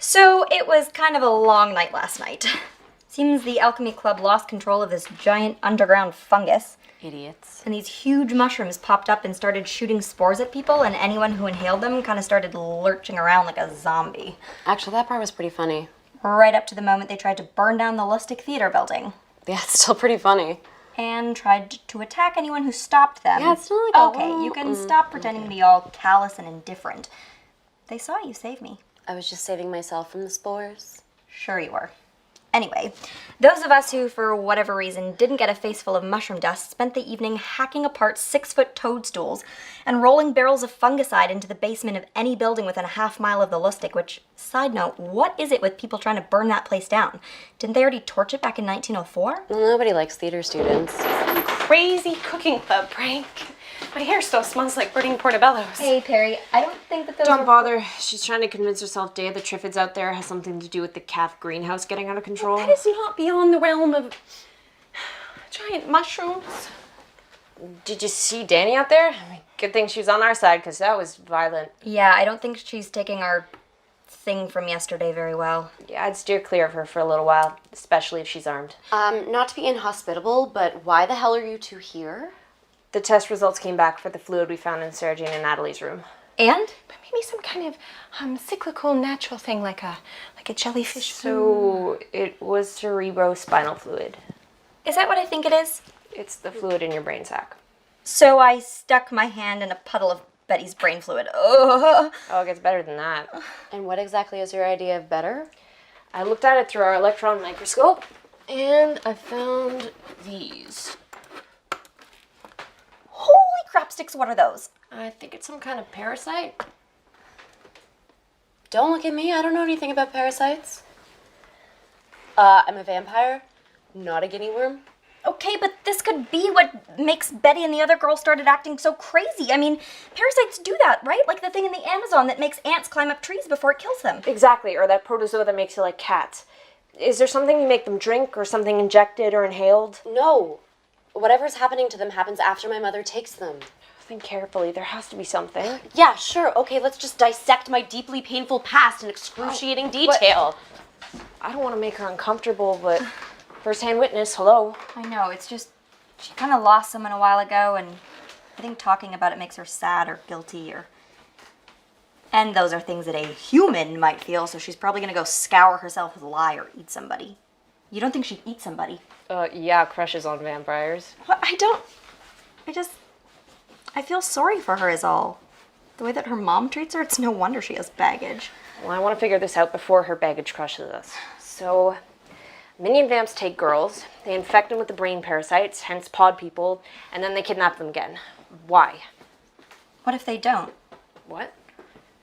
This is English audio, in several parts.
So it was kind of a long night last night. Seems the alchemy club lost control of this giant underground fungus. Idiots. And these huge mushrooms popped up and started shooting spores at people, and anyone who inhaled them kind of started lurching around like a zombie. Actually, that part was pretty funny. Right up to the moment they tried to burn down the Lustig Theater building. Yeah, it's still pretty funny. And tried to attack anyone who stopped them. Yeah, it's still like a Okay, you can stop pretending to be all callous and indifferent. They saw you save me. I was just saving myself from the spores. Sure you were. Anyway, those of us who, for whatever reason, didn't get a face full of mushroom dust spent the evening hacking apart 6-foot toadstools and rolling barrels of fungicide into the basement of any building within a half-mile of the Lustig, which, side note, what is it with people trying to burn that place down? Didn't they already torch it back in 1904? Well, nobody likes theater students. Some crazy cooking club prank. My hair still smells like burning portobellos. Hey, Perry, I don't think that those Don't bother. She's trying to convince herself Day of the Triffids out there has something to do with the calf greenhouse getting out of control. That is not beyond the realm of giant mushrooms. Did you see Danny out there? I mean, good thing she was on our side, because that was violent. Yeah, I don't think she's taking our thing from yesterday very well. Yeah, I'd steer clear of her for a little while, especially if she's armed. Not to be inhospitable, but why the hell are you two here? The test results came back for the fluid we found in Sarah Jane and Natalie's room. And? But maybe some kind of cyclical natural thing like a jellyfish. So it was cerebrospinal fluid. Is that what I think it is? It's the fluid in your brain sac. So I stuck my hand in a puddle of Betty's brain fluid. Ugh. Oh, it gets better than that. And what exactly is your idea of better? I looked at it through our electron microscope, and I found these. Holy crapsticks, what are those? I think it's some kind of parasite. Don't look at me, I don't know anything about parasites. I'm a vampire, not a guinea worm. Okay, but this could be what makes Betty and the other girls started acting so crazy. I mean, parasites do that, right? Like the thing in the Amazon that makes ants climb up trees before it kills them. Exactly, or that protozoa that makes you like cats. Is there something you make them drink, or something injected or inhaled? No. Whatever's happening to them happens after my mother takes them. Think carefully, there has to be something. Yeah, sure, okay, let's just dissect my deeply painful past in excruciating detail. I don't want to make her uncomfortable, but first-hand witness, hello. I know, it's just, she kind of lost someone a while ago, and I think talking about it makes her sad or guilty or... And those are things that a human might feel, so she's probably going to go scour herself with lye or eat somebody. You don't think she'd eat somebody? Yeah, crushes on vampires. What? I feel sorry for her is all. The way that her mom treats her, it's no wonder she has baggage. Well, I want to figure this out before her baggage crushes us. So, minion vamps take girls, they infect them with the brain parasites, hence pod people, and then they kidnap them again. Why? What if they don't? What?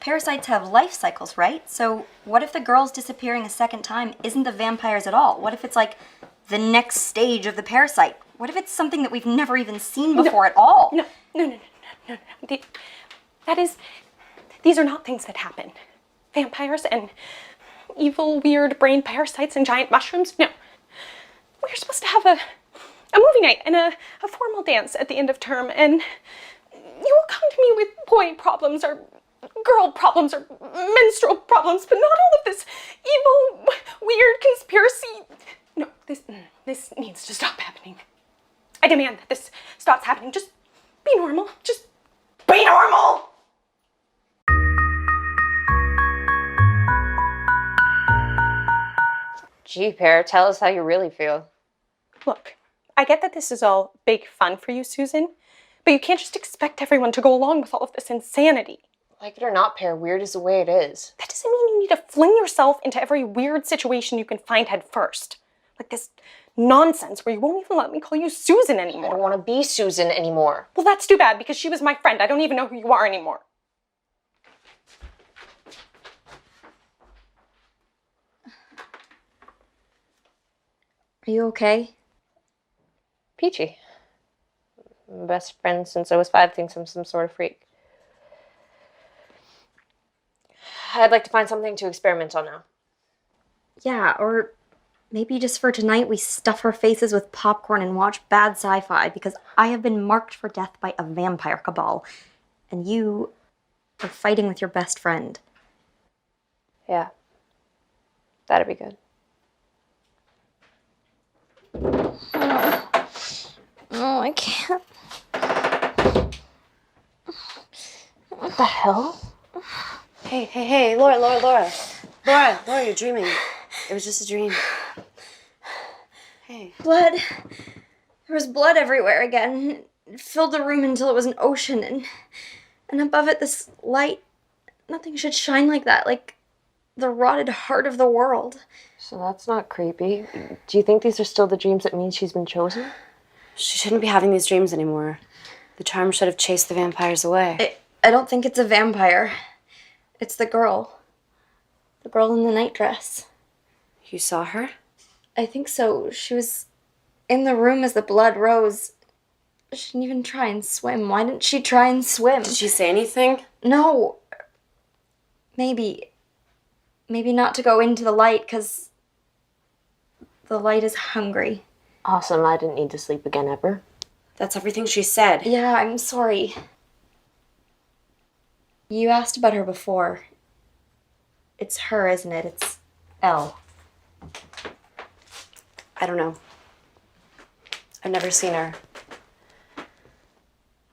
Parasites have life cycles, right? So what if the girls disappearing a second time isn't the vampires at all? What if it's like the next stage of the parasite? What if it's something that we've never even seen before at all? No. These are not things that happen. Vampires and evil, weird brain parasites and giant mushrooms, no. We're supposed to have a movie night and a formal dance at the end of term, and you will come to me with boy problems or girl problems or menstrual problems, but not all of this evil, weird conspiracy. No, this needs to stop happening. I demand that this stops happening. Just be normal. Just be normal! Gee, Pear, tell us how you really feel. Look, I get that this is all big fun for you, Susan, but you can't just expect everyone to go along with all of this insanity. Like it or not, Pear, weird is the way it is. That doesn't mean you need to fling yourself into every weird situation you can find head first. Like this nonsense where you won't even let me call you Susan anymore. I don't want to be Susan anymore. Well, that's too bad because she was my friend. I don't even know who you are anymore. Are you okay? Peachy. My best friend since I was 5 thinks I'm some sort of freak. I'd like to find something to experiment on now. Yeah, or maybe just for tonight we stuff our faces with popcorn and watch bad sci-fi because I have been marked for death by a vampire cabal. And you are fighting with your best friend. Yeah. That'd be good. Oh, I can't. What the hell? Hey, Laura, you're dreaming. It was just a dream. Hey. Blood. There was blood everywhere again. It filled the room until it was an ocean, and above it this light. Nothing should shine like that, like the rotted heart of the world. So that's not creepy. Do you think these are still the dreams that mean she's been chosen? She shouldn't be having these dreams anymore. The charm should have chased the vampires away. I don't think it's a vampire. It's the girl. The girl in the nightdress. You saw her? I think so. She was in the room as the blood rose. She didn't even try and swim. Why didn't she try and swim? Did she say anything? No. Maybe not to go into the light, because the light is hungry. Awesome, I didn't need to sleep again ever. That's everything she said. Yeah, I'm sorry. You asked about her before. It's her, isn't it? It's Elle. I don't know. I've never seen her.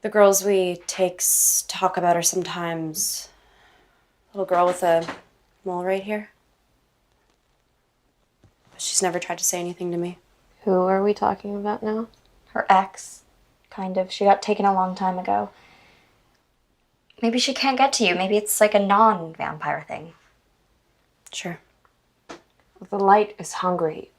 The girls we takes talk about her sometimes. Little girl with a mole right here. But she's never tried to say anything to me. Who are we talking about now? Her ex, kind of. She got taken a long time ago. Maybe she can't get to you. Maybe it's like a non-vampire thing. Sure. The light is hungry.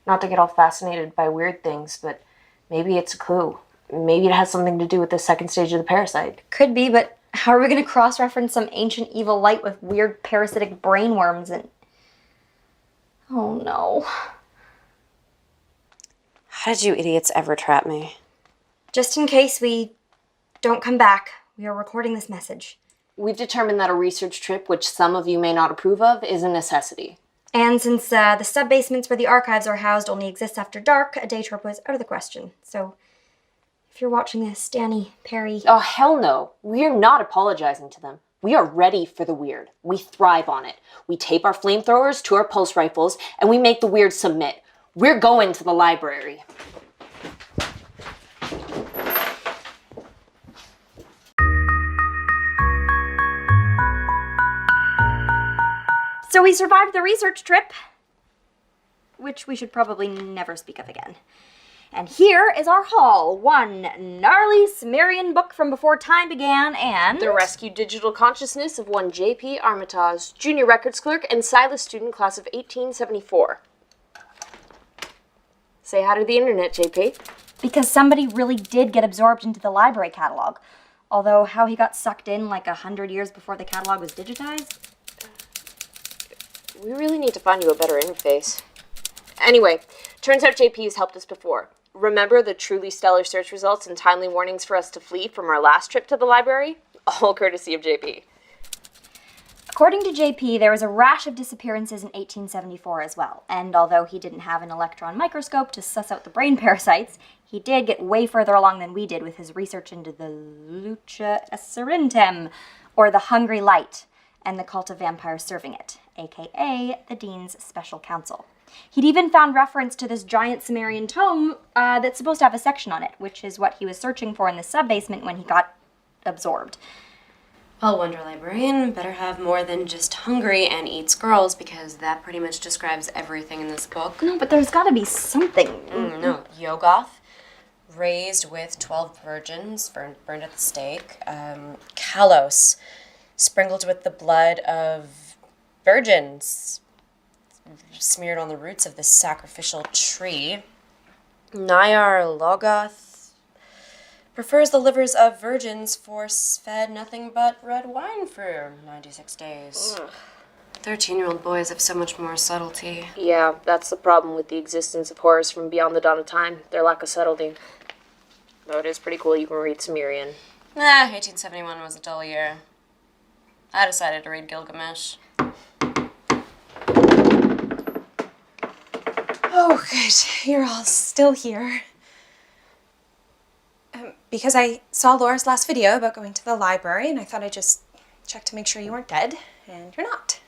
Not to get all fascinated by weird things, but maybe it's a clue. Maybe it has something to do with the second stage of the parasite. Could be, but how are we going to cross-reference some ancient evil light with weird parasitic brainworms and... Oh no. How did you idiots ever trap me? Just in case we don't come back, we are recording this message. We've determined that a research trip, which some of you may not approve of, is a necessity. And since the sub-basements where the archives are housed only exists after dark, a day trip was out of the question. So, if you're watching this, Danny, Perry... Oh, hell no. We're not apologizing to them. We are ready for the weird. We thrive on it. We tape our flamethrowers to our pulse rifles, and we make the weird submit. We're going to the library. So we survived the research trip, which we should probably never speak of again. And here is our haul. One gnarly Sumerian book from before time began, and... The rescued digital consciousness of one J.P. Armitage, junior records clerk and Silas student, class of 1874. Say hi to the internet, J.P. Because somebody really did get absorbed into the library catalog. Although how he got sucked in like 100 years before the catalog was digitized... We really need to find you a better interface. Anyway, turns out JP has helped us before. Remember the truly stellar search results and timely warnings for us to flee from our last trip to the library? All courtesy of JP. According to JP, there was a rash of disappearances in 1874 as well, and although he didn't have an electron microscope to suss out the brain parasites, he did get way further along than we did with his research into the Lucha Esserintem, or the Hungry Light, and the cult of vampires serving it, aka the Dean's Special Counsel. He'd even found reference to this giant Sumerian tome that's supposed to have a section on it, which is what he was searching for in the sub-basement when he got absorbed. Well, Wonder Librarian better have more than just hungry and eats girls, because that pretty much describes everything in this book. No, but there's gotta be something. No, Yogoth, raised with 12 virgins, burned at the stake. Kalos, sprinkled with the blood of virgins, smeared on the roots of this sacrificial tree. Nyar Logoth prefers the livers of virgins, force-fed nothing but red wine for 96 days. 13-year-old boys have so much more subtlety. Yeah, that's the problem with the existence of horrors from beyond the dawn of time. Their lack of subtlety. Though it is pretty cool you can read Sumerian. 1871 was a dull year. I decided to read Gilgamesh. Oh, good. You're all still here. Because I saw Laura's last video about going to the library, and I thought I'd just check to make sure you weren't dead, and you're not.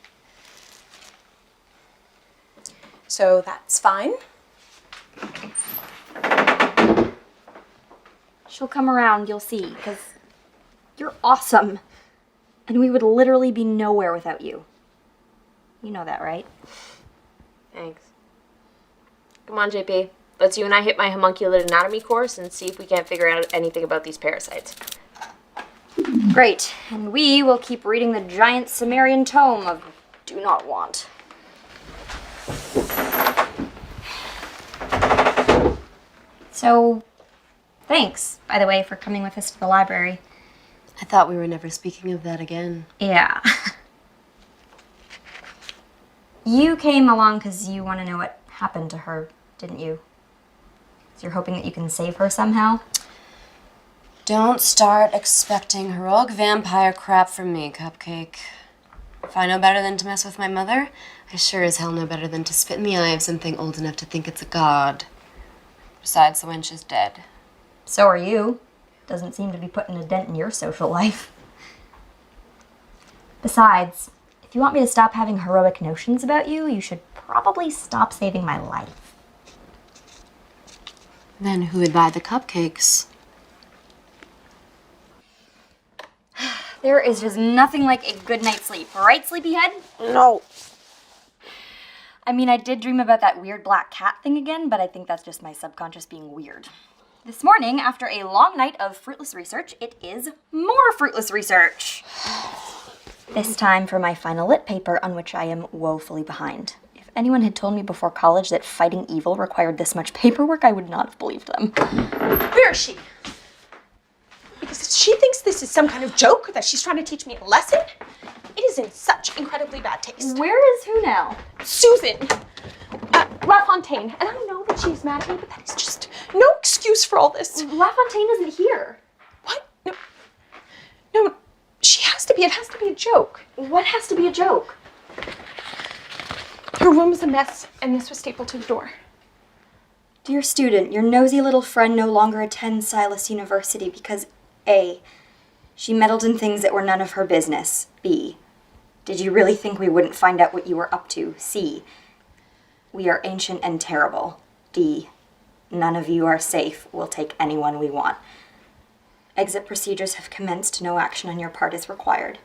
So that's fine. She'll come around, you'll see, because you're awesome. And we would literally be nowhere without you. You know that, right? Thanks. Come on, JP. Let's you and I hit my homunculate anatomy course and see if we can't figure out anything about these parasites. Great. And we will keep reading the giant Sumerian tome of Do Not Want. So, thanks, by the way, for coming with us to the library. I thought we were never speaking of that again. Yeah. You came along because you want to know what happened to her, didn't you? So you're hoping that you can save her somehow? Don't start expecting heroic vampire crap from me, Cupcake. If I know better than to mess with my mother, I sure as hell know better than to spit in the eye of something old enough to think it's a god. Besides, the wench is dead. So are you. Doesn't seem to be putting a dent in your social life. Besides, if you want me to stop having heroic notions about you, you should probably stop saving my life. Then who would buy the cupcakes? There is just nothing like a good night's sleep, right, sleepyhead? No. I mean, I did dream about that weird black cat thing again, but I think that's just my subconscious being weird. This morning, after a long night of fruitless research, it is more fruitless research. This time for my final lit paper, on which I am woefully behind. If anyone had told me before college that fighting evil required this much paperwork, I would not have believed them. Where is she? Because she thinks this is some kind of joke, or that she's trying to teach me a lesson. It is in such incredibly bad taste. Where is who now? Susan! LaFontaine. And I know that she's mad at me, but that is just no excuse for all this. LaFontaine isn't here. What? No. No, she has to be. It has to be a joke. What has to be a joke? Her room is a mess, and this was stapled to the door. Dear student, your nosy little friend no longer attends Silas University because A, she meddled in things that were none of her business. B, did you really think we wouldn't find out what you were up to? C, we are ancient and terrible. D, none of you are safe. We'll take anyone we want. Exit procedures have commenced. No action on your part is required.